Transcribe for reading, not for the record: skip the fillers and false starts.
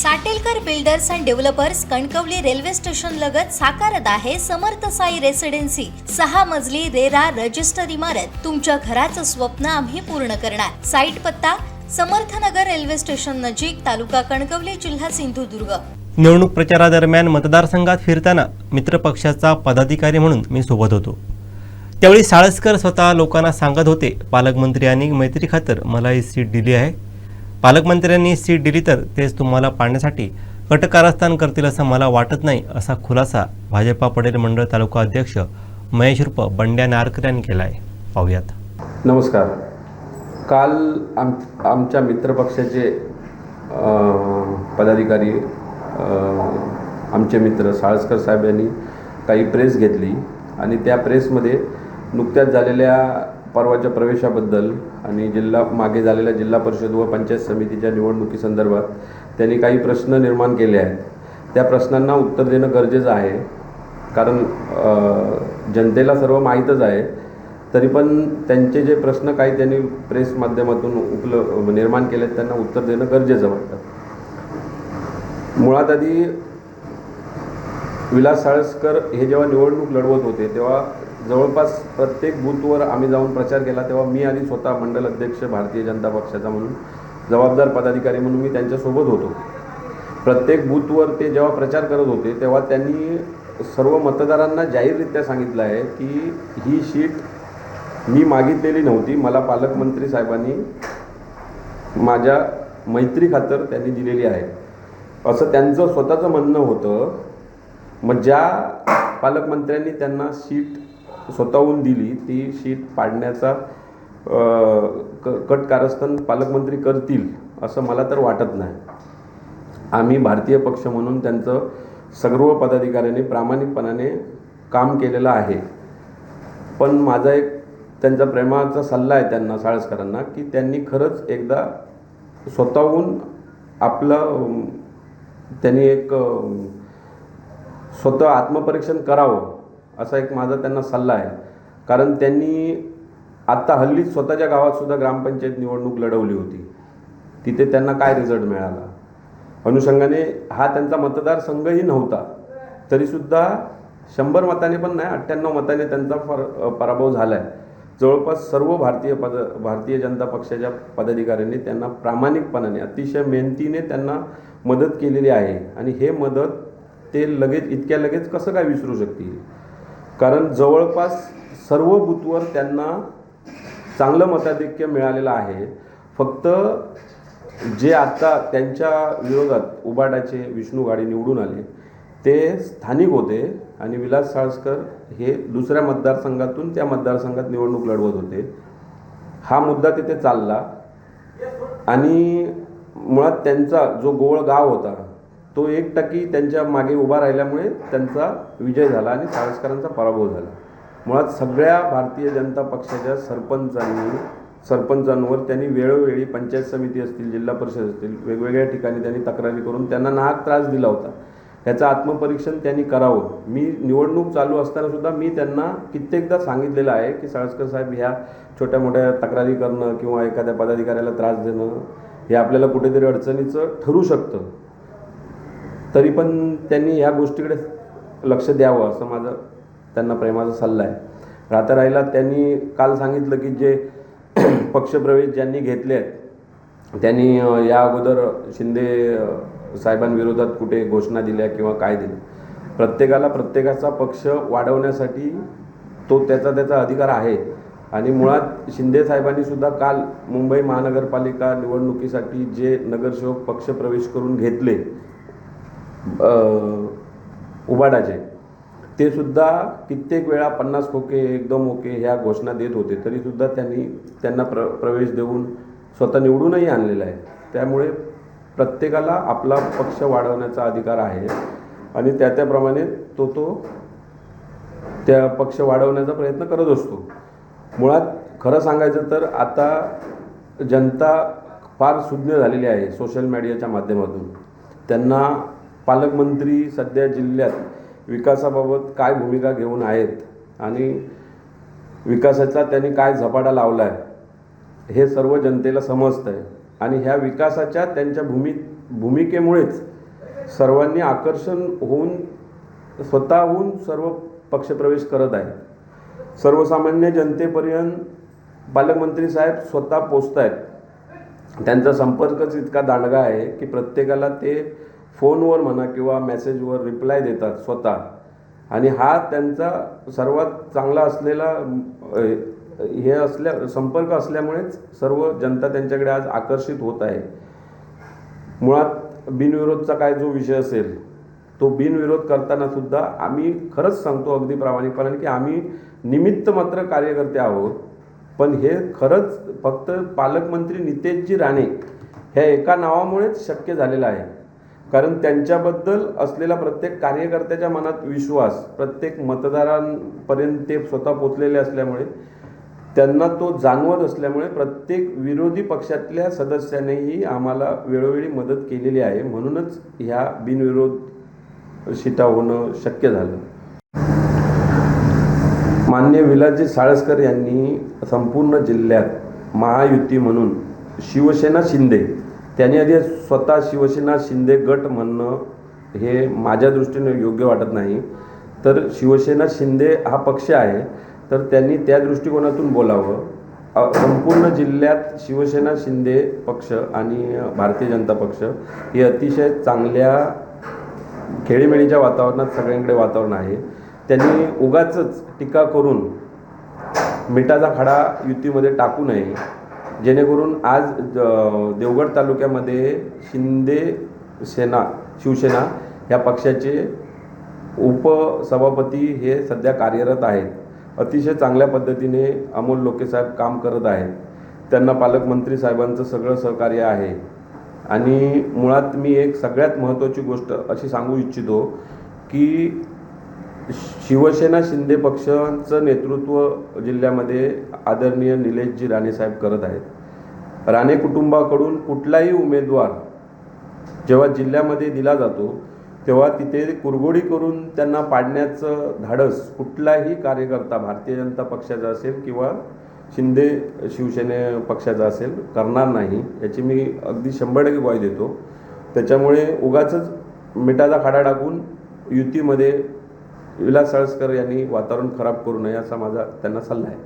Satelkar builders and developers Kankavli railway station लगत साकारत आहे समर्थ साई रेसिडेन्सी 6 मजली रेरा रजिस्टर इमारत। तुमच्या घराचं स्वप्न आम्ही पूर्ण करणार। साईट पत्ता समर्थनगर रेल्वे स्टेशन नजीक, तालुका कणकवली, जिल्हा सिंधुदुर्ग। निवडणूक प्रचारादरम्यान मतदारसंघात फिरताना मित्रपक्षाचा पदाधिकारी म्हणून मी सोबत होतो। त्यावेळी साळसकर स्वतः लोकांना सांगत होते, पालकमंत्री आणि मैत्री खातर मला ही सीट दिली आहे। पालकमंत्र्यांनी सीट दिली तर तेच तुम्हाला पाडण्यासाठी कटकारस्थान करतील असं मला वाटत नाही, असा खुलासा भाजपा पडेल मंडळ तालुका अध्यक्ष महेश उर्फ बंड्या नारकर यांनी केला आहे। पाहूयात। नमस्कार। काल आमच्या मित्रपक्षाचे पदाधिकारी आमचे मित्र साळसकर साहेब यांनी काही प्रेस घेतली आणि त्या प्रेसमध्ये नुकत्याच झालेल्या परवाच्या प्रवेशाबद्दल आणि मागे झालेल्या जिल्हा परिषद व पंचायत समितीच्या निवडणुकीसंदर्भात त्यांनी काही प्रश्न निर्माण केले आहेत। त्या प्रश्नांना उत्तर देणं गरजेचं आहे, कारण जनतेला सर्व माहीतच आहे। तरी पण त्यांचे जे प्रश्न काही त्यांनी प्रेस माध्यमातून निर्माण केले त्यांना उत्तर देणं गरजेचं वाटतं। मुळात आधी विलास साळसकर हे जेव्हा निवडणूक लढवत होते तेव्हा जवळपास प्रत्येक बूथवर आम्ही जाऊन प्रचार केला, तेव्हा मी आधी स्वतः मंडल अध्यक्ष भारतीय जनता पक्षाचा म्हणून जबाबदार पदाधिकारी म्हणून मी त्यांच्यासोबत होतो। प्रत्येक बूथवर ते जेव्हा प्रचार करत होते तेव्हा त्यांनी सर्व मतदारांना जाहीररित्या सांगितलं आहे की ही सीट मी मागितलेली नव्हती, मला पालकमंत्री साहेबांनी माझ्या मैत्री खातर त्यांनी दिलेली आहे, असं त्यांचं स्वतःचं म्हणणं होतं। मग ज्या पालकमंत्र्यांनी त्यांना सीट स्वतःहून दिली ती सीट पाडण्याचा कटकारस्थान पालकमंत्री करतील असं मला तर वाटत नाही। आम्ही भारतीय पक्ष म्हणून त्यांचं सर्व पदाधिकाऱ्यांनी प्रामाणिकपणाने काम केलेलं आहे। पण माझा एक त्यांचा प्रेमाचा सल्ला आहे त्यांना, साळसकरांना, की त्यांनी खरंच एकदा स्वतःहून आपलं त्यांनी एक स्वतः आत्मपरीक्षण करावं असा एक माझा त्यांना सल्ला आहे। कारण त्यांनी आत्ता हल्लीच स्वतःच्या गावातसुद्धा ग्रामपंचायत निवडणूक लढवली होती, तिथे त्यांना काय रिझल्ट मिळाला, अनुषंगाने हा त्यांचा मतदारसंघही नव्हता, तरीसुद्धा 100 मताने पण नाही 98 मताने त्यांचा पराभव झाला आहे। जवळपास सर्व भारतीय जनता पक्षाच्या पदाधिकाऱ्यांनी त्यांना प्रामाणिकपणाने अतिशय मेहनतीने त्यांना मदत केलेली आहे आणि हे मदत ते इतक्या लगेच कसं काय विसरू शकतील, कारण जवळपास सर्व बूथवर त्यांना चांगलं मताधिक्य मिळालेलं आहे। फक्त जे आता त्यांच्या विरोधात उबाटाचे विष्णू गाडी निवडून आले ते स्थानिक होते आणि विलास साळसकर हे दुसऱ्या मतदारसंघातून त्या मतदारसंघात निवडणूक लढवत होते। हा मुद्दा तिथे चालला आणि मुळात त्यांचा जो गोळ गाव होता तो 1% त्यांच्या मागे उभा राहिल्यामुळे त्यांचा विजय झाला आणि साळसकरांचा पराभव झाला। मुळात सगळ्या भारतीय जनता पक्षाच्या सरपंचांवर त्यांनी वेळोवेळी पंचायत समिती असतील, जिल्हा परिषद असतील, वेगवेगळ्या ठिकाणी त्यांनी तक्रारी करून त्यांना नाहक त्रास दिला होता। ह्याचं आत्मपरीक्षण त्यांनी करावं। मी निवडणूक चालू असतानासुद्धा मी त्यांना कित्येकदा सांगितलेलं आहे की साळसकर साहेब, ह्या छोट्या मोठ्या तक्रारी करणं किंवा एखाद्या पदाधिकाऱ्याला त्रास देणं हे आपल्याला कुठेतरी अडचणीचं ठरू शकतं, तरी पण त्यांनी ह्या गोष्टीकडे लक्ष द्यावं असं माझं त्यांना प्रेमाचा सल्ला आहे। राहिला त्यांनी काल सांगितलं की जे पक्षप्रवेश ज्यांनी घेतले आहेत त्यांनी या अगोदर शिंदे साहेबांविरोधात कुठे घोषणा दिल्या किंवा काय दिलं, प्रत्येकाला प्रत्येकाचा पक्ष वाढवण्यासाठी तो त्याचा अधिकार आहे। आणि मुळात शिंदे साहेबांनीसुद्धा काल मुंबई महानगरपालिका निवडणुकीसाठी जे नगरसेवक पक्षप्रवेश करून घेतले उबाडाचे, ते सुद्धा कित्येक वेळा 50 खोके, एकदम ओके ह्या घोषणा देत होते, तरीसुद्धा त्यांना प्रवेश देऊन स्वतः निवडूनही आणलेला आहे। त्यामुळे प्रत्येकाला आपला पक्ष वाढवण्याचा अधिकार आहे आणि त्याप्रमाणे तो त्या पक्ष वाढवण्याचा प्रयत्न करत असतो। मुळात खरं सांगायचं तर आता जनता फार सुज्ञ झालेली आहे सोशल मीडियाच्या माध्यमातून। त्यांना पालकमंत्री सध्या जिल्ह्यात विकासाबाबत काय भूमिका घेऊन आहेत आणि विकासाचा त्यांनी काय झपाटा लावला आहे हे सर्व जनतेला समजतं आहे आणि ह्या विकासाच्या त्यांच्या भूमिकेमुळेच सर्वांनी आकर्षण होऊन स्वतःहून सर्व पक्षप्रवेश करत आहेत. सर्वसामान्य जनतेपर्यंत पालकमंत्री साहेब स्वतः पोचत आहेत. त्यांचा संपर्कच इतका दांडगा आहे की प्रत्येकाला ते फोनवर म्हणा किंवा मेसेजवर रिप्लाय देतात स्वतः. आणि हा त्यांचा सर्वात चांगला असलेला संपर्क असल्यामुळेच सर्व जनता त्यांच्याकडे आज आकर्षित होत आहे. मुळात बिनविरोधचा काय जो विषय असेल तो बिनविरोध करताना सुद्धा आम्ही खरंच सांगतो अगदी प्रामाणिकपणे की आम्ही निमित्त मात्र कार्यकर्ते आहोत. पण हे खरंच फक्त पालकमंत्री नितेशजी राणे ह्या एका नावामुळेच शक्य झालेलं आहे. कारण त्यांच्याबद्दल असलेला प्रत्येक कार्यकर्त्याच्या मनात विश्वास, प्रत्येक मतदारांपर्यंत ते स्वतः पोचलेले असल्यामुळे, त्यांना तो जाणवत असल्यामुळे प्रत्येक विरोधी पक्षातल्या सदस्यानेही आम्हाला वेळोवेळी मदत केलेली आहे. म्हणूनच ह्या बिनविरोध सीटा होणं शक्य झालं. माननीय विलासजी साळसकर यांनी संपूर्ण जिल्ह्यात महायुती म्हणून शिवसेना शिंदे, त्यांनी आधी स्वतः शिवसेना शिंदे गट म्हणणं हे माझ्या दृष्टीने योग्य वाटत नाही. तर शिवसेना शिंदे हा पक्ष आहे तर त्यांनी त्या दृष्टिकोनातून बोलावं. संपूर्ण जिल्ह्यात शिवसेना शिंदे पक्ष आणि भारतीय जनता पक्ष हे अतिशय चांगल्या खेळीमेळीच्या वातावरणात सगळ्यांकडे वातावरण आहे. त्यांनी उगाचच टीका करून मिठाचा खडा युतीमध्ये टाकू नये, जेणेकरून आज देवगड तालुक्यामध्ये शिवसेना या पक्षाचे उपसभापती हे सध्या कार्यरत आहेत. अतिशय चांगल्या पद्धतीने अमोल लोकेसाहेब काम करत आहेत. त्यांना पालकमंत्री साहेबांचं सगळं सहकार्य आहे. आणि मुळात मी एक सगळ्यात महत्त्वाची गोष्ट अशी सांगू इच्छितो की शिवसेना शिंदे पक्षाचं नेतृत्व जिल्ह्यामध्ये आदरणीय निलेशजी राणे साहेब करत आहेत. राणे कुटुंबाकडून कुठलाही उमेदवार जेव्हा जिल्ह्यामध्ये दिला जातो तेव्हा तिथे कुरघोडी करून त्यांना पाडण्याचं धाडस कुठलाही कार्यकर्ता भारतीय जनता पक्षाचा असेल किंवा शिंदे शिवसेने पक्षाचा असेल करणार नाही, याची मी अगदी 100% ग्वाही देतो. त्याच्यामुळे उगाचच मिठाचा खडा टाकून युतीमध्ये विलास साळसकर यांनी वातावरण खराब करू नये असा माझा त्यांना सल्ला आहे.